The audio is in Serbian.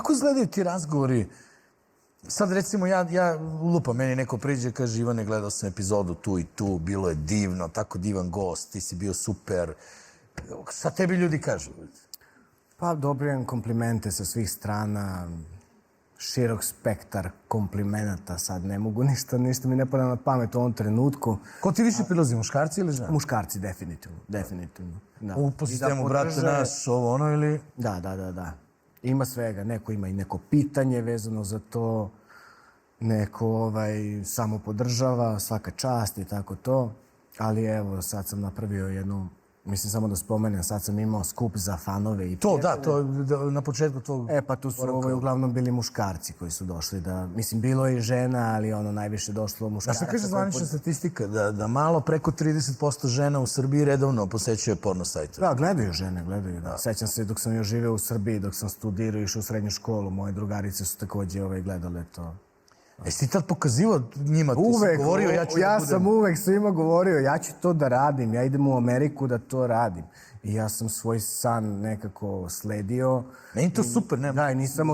Kako izgledaju ti razgovori? Sad recimo ja lupam, meni neko priđe, kaže Ivane, gledao sam epizodu tu i tu, bilo je divno, tako divan gost, ti si bio super. Šta tebi ljudi kažu? Pa dobijem komplimente sa svih strana, širok spektar komplimenata, sad ne mogu ništa mi ne pada na pamet u ovom trenutku. Ko ti više prilazi, muškarci ili žene? Muškarci, definitivno. Da. Po sistemu, brate naš, ovo ono ili... Da. Ima svega, neko ima i neko pitanje vezano za to, neko samo podržava, svaka čast i tako to, ali evo sad sam napravio jednu, mislim samo da spomenem, sad sam imao skup za fanove i to, to na početku tvog... Pa tu su uglavnom bili muškarci koji su došli da, mislim bilo je i žena, ali najviše došlo muškaraca. A šta kaže zvanična statistika, da malo preko 30% žena u Srbiji redovno posećuje porno sajtove? Da, gledaju žene. Sećam se dok sam još živeo u Srbiji, dok sam studirao i išao u srednju školu, moje drugarice su takođe gledale to. Jesi ti tad pokazivao njima, ti si govorio ja sam uvek svima govorio, ja ću to da radim, ja idem u Ameriku da to radim. I ja sam svoj san nekako sledio. Meni to super, nema. Da, i nisam